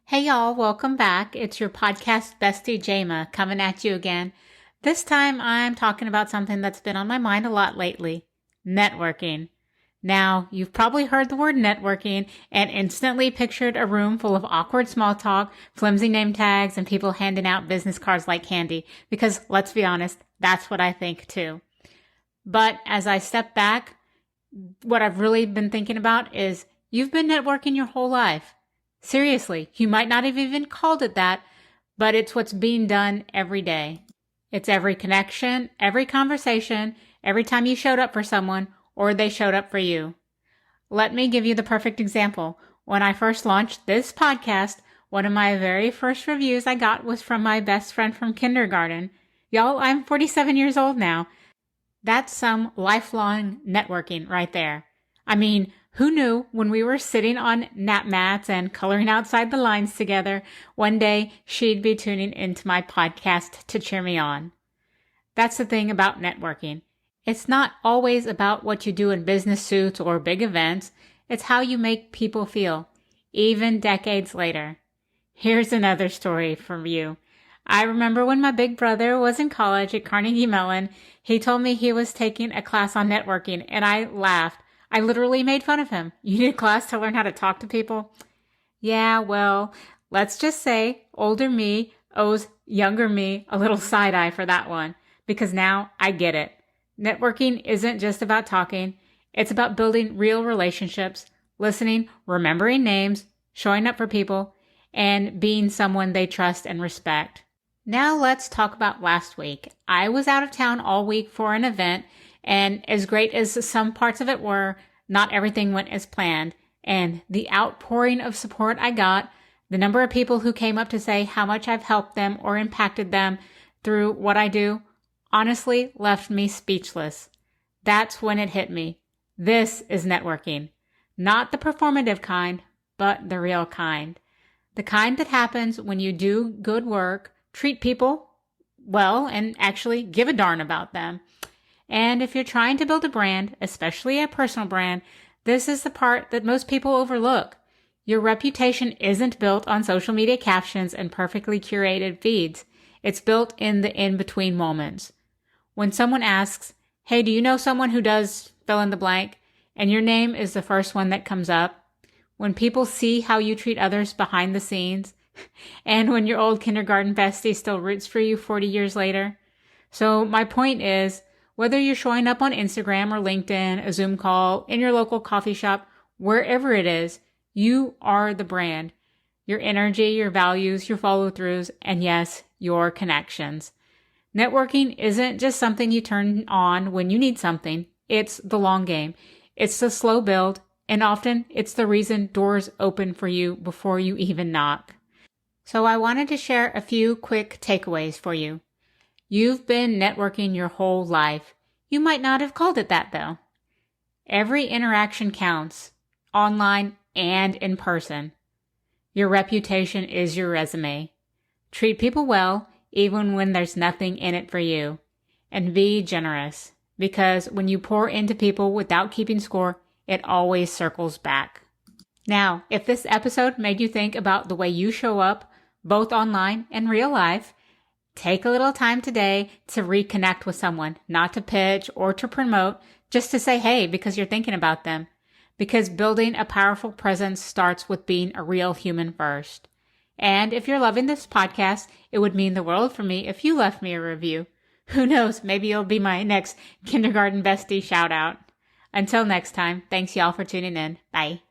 Hey y'all, welcome back. It's your podcast bestie Jama coming at you again. This time I'm talking about something that's been on my mind a lot lately, networking. Now, you've probably heard the word networking and instantly pictured a room full of awkward small talk, flimsy name tags, and people handing out business cards like candy, because let's be honest, that's what I think too. But as I step back, what I've really been thinking about is you've been networking your whole life. Seriously, you might not have even called it that, but it's what's being done every day. It's every connection, every conversation, every time you showed up for someone or they showed up for you. Let me give you the perfect example. When I first launched this podcast, one of my very first reviews I got was from my best friend from kindergarten. Y'all, I'm 47 years old now. That's some lifelong networking right there. I mean, who knew when we were sitting on nap mats and coloring outside the lines together, one day she'd be tuning into my podcast to cheer me on. That's the thing about networking. It's not always about what you do in business suits or big events. It's how you make people feel, even decades later. Here's another story from you. I remember when my big brother was in college at Carnegie Mellon, he told me he was taking a class on networking, and I laughed. I literally made fun of him. You need a class to learn how to talk to people? Yeah, well, let's just say older me owes younger me a little side eye for that one, because now I get it. Networking isn't just about talking. It's about building real relationships, listening, remembering names, showing up for people, and being someone they trust and respect. Now let's talk about last week. I was out of town all week for an event, and as great as some parts of it were, not everything went as planned. And the outpouring of support I got, the number of people who came up to say how much I've helped them or impacted them through what I do, honestly left me speechless. That's when it hit me. This is networking. Not the performative kind, but the real kind. The kind that happens when you do good work, treat people well, and actually give a darn about them. And if you're trying to build a brand, especially a personal brand, this is the part that most people overlook. Your reputation isn't built on social media captions and perfectly curated feeds. It's built in the in-between moments. When someone asks, hey, do you know someone who does fill in the blank? And your name is the first one that comes up. When people see how you treat others behind the scenes. And when your old kindergarten bestie still roots for you 40 years later. So my point is, whether you're showing up on Instagram or LinkedIn, a Zoom call, in your local coffee shop, wherever it is, you are the brand. Your energy, your values, your follow-throughs, and yes, your connections. Networking isn't just something you turn on when you need something. It's the long game. It's the slow build, and often it's the reason doors open for you before you even knock. So I wanted to share a few quick takeaways for you. You've been networking your whole life. You might not have called it that, though. Every interaction counts, online and in person. Your reputation is your resume. Treat people well, even when there's nothing in it for you. And be generous, because when you pour into people without keeping score, it always circles back. Now, if this episode made you think about the way you show up, both online and real life, take a little time today to reconnect with someone, not to pitch or to promote, just to say hey because you're thinking about them. Because building a powerful presence starts with being a real human first. And if you're loving this podcast, it would mean the world for me if you left me a review. Who knows, maybe you'll be my next kindergarten bestie shout out. Until next time, thanks y'all for tuning in. Bye.